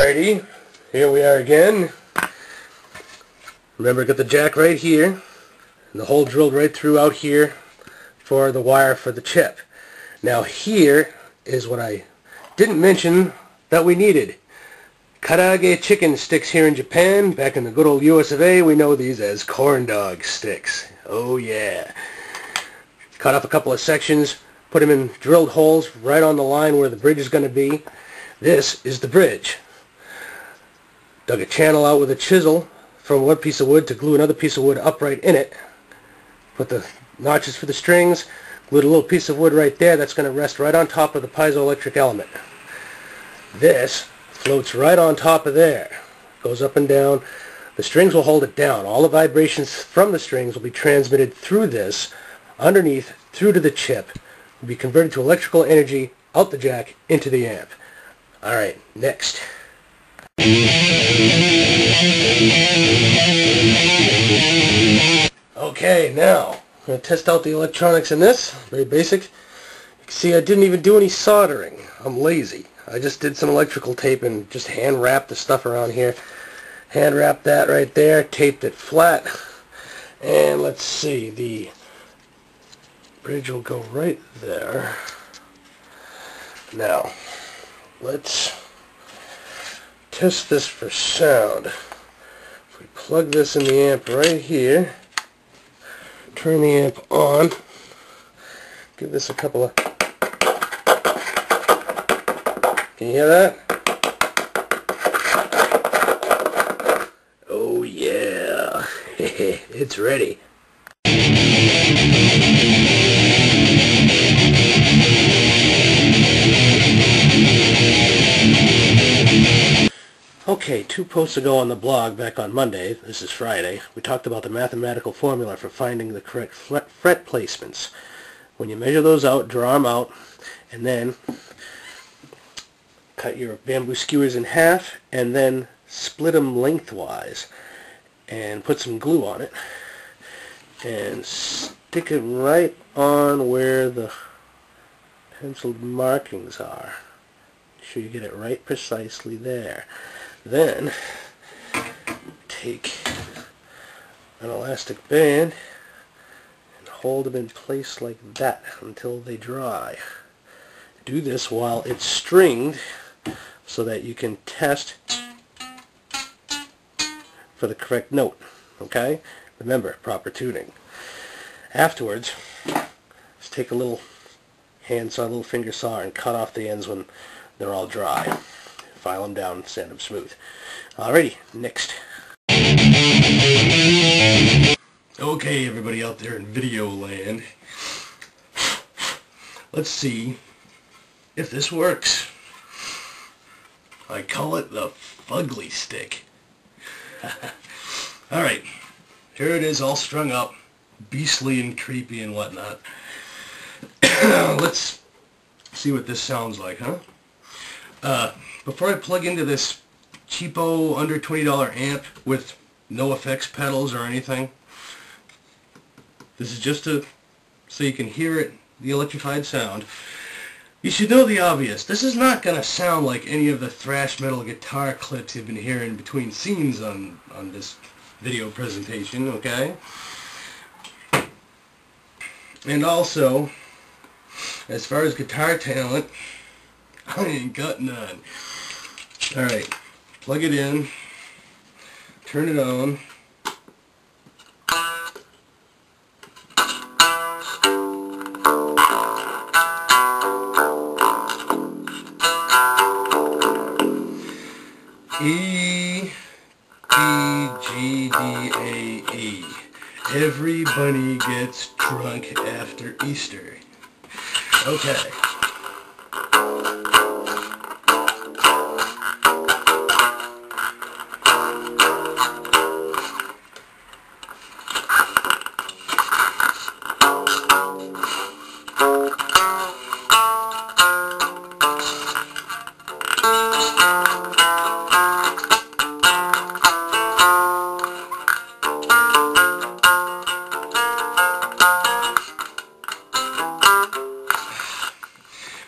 Alrighty, here we are again. Remember, got the jack right here, and the hole drilled right through out here for the wire for the chip. Now here is what I didn't mention that we needed. Karage chicken sticks here in Japan. Back in the good old US of A, we know these as corn dog sticks. Oh yeah. Cut off a couple of sections, put them in drilled holes right on the line where the bridge is going to be. This is the bridge. Dug a channel out with a chisel from one piece of wood to glue another piece of wood upright in it. Put the notches for the strings, glued a little piece of wood right there. That's going to rest right on top of the piezoelectric element. This floats right on top of there. Goes up and down. The strings will hold it down. All the vibrations from the strings will be transmitted through this, underneath, through to the chip. Will be converted to electrical energy out the jack into the amp. Alright, next. Okay, now I'm going to test out the electronics in this. Very basic. You can see I didn't even do any soldering. I'm lazy. I just did some electrical tape and just hand wrapped the stuff around here. Hand wrapped that right there, taped it flat. And let's see, the bridge will go right there. Now, let's test this for sound. If we plug this in the amp right here, turn the amp on, give this a couple of... Can you hear that? Oh yeah, it's ready. Okay, 2 posts ago on the blog, back on Monday, this is Friday, we talked about the mathematical formula for finding the correct fret placements. When you measure those out, draw them out, and then cut your bamboo skewers in half, and then split them lengthwise, and put some glue on it, and stick it right on where the penciled markings are. Make sure you get it right precisely there. Then take an elastic band and hold them in place like that until they dry. Do this while it's stringed so that you can test for the correct note. Okay? Remember, proper tuning. Afterwards, just take a little handsaw, a little finger saw, and cut off the ends when they're all dry. File them down, sand them smooth. Alrighty, next. Okay, everybody out there in video land, let's see if this works. I call it the fugly stick. Alright, here it is all strung up, beastly and creepy and whatnot. Let's see what this sounds like, huh? Before I plug into this cheapo under $20 amp with no effects pedals or anything, this is just so you can hear it, the electrified sound. You should know the obvious. This is not going to sound like any of the thrash metal guitar clips you've been hearing between scenes on this video presentation, okay? And also, as far as guitar talent, I ain't got none. Alright, plug it in, turn it on. E, E, G, D, A, E. Every bunny gets drunk after Easter. Okay.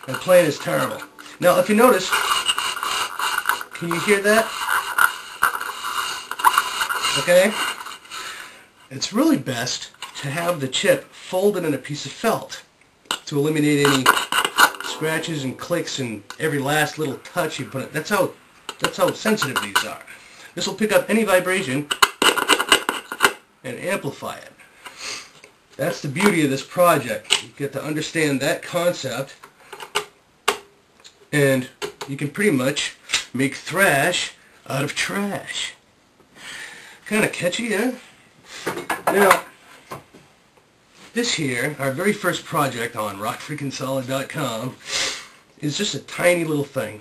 And playing is terrible. Now, if you notice, Can you hear that? Okay? It's really best to have the chip folded in a piece of felt to eliminate any scratches and clicks and every last little touch you put it. That's how sensitive these are. This will pick up any vibration and amplify it. That's the beauty of this project. You get to understand that concept, and you can pretty much make thrash out of trash. Kind of catchy, huh? Now, this here, our very first project on rockfreakinsolid.com, is just a tiny little thing.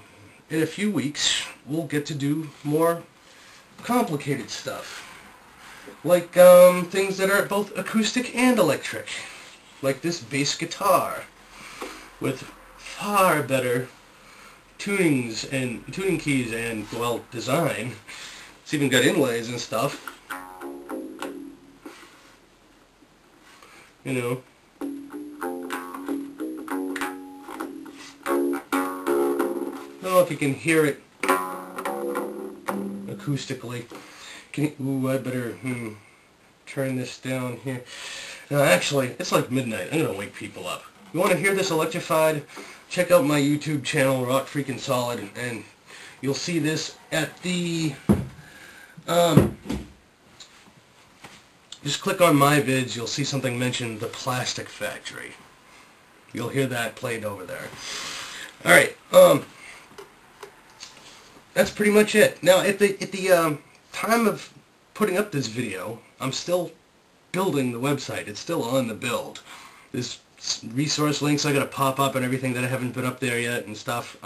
In a few weeks, we'll get to do more complicated stuff. Like things that are both acoustic and electric. Like this bass guitar with far better tunings and tuning keys and, well, design. It's even got inlays and stuff. You know. I don't know if you can hear it acoustically. Ooh, I better turn this down here. No, actually, it's like midnight. I'm going to wake people up. You want to hear this electrified? Check out my YouTube channel, Rock Freakin' Solid, and you'll see this at the... just click on my vids, you'll see something mentioned, the Plastic Factory. You'll hear that played over there. Alright, that's pretty much it. Now, at the time of putting up this video, I'm still building the website. It's still on the build. There's resource links I gotta pop up and everything that I haven't put up there yet and stuff.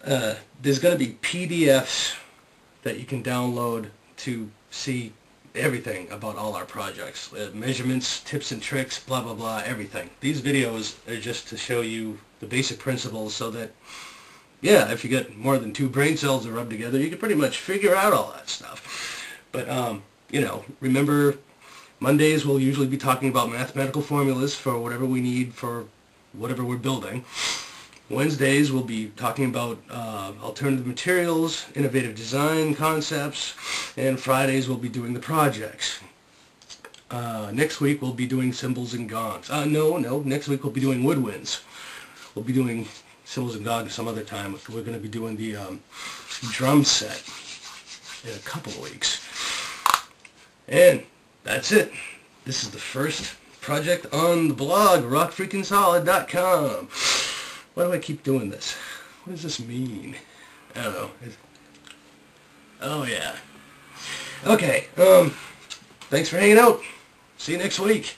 There's gonna be PDFs that you can download to see everything about all our projects. Measurements, tips and tricks, blah blah blah, everything. These videos are just to show you the basic principles so that, yeah, if you get more than 2 brain cells to rub together, you can pretty much figure out all that stuff. But, you know, remember, Mondays we'll usually be talking about mathematical formulas for whatever we need for whatever we're building. Wednesdays we'll be talking about alternative materials, innovative design concepts, and Fridays we'll be doing the projects. Next week we'll be doing cymbals and gongs. No, next week we'll be doing woodwinds. We'll be doing cymbals and gongs some other time. We're going to be doing the drum set in a couple of weeks. And that's it. This is the first project on the blog, rockfreakinsolid.com. Why do I keep doing this? What does this mean? I don't know. Oh, yeah. Okay, thanks for hanging out. See you next week.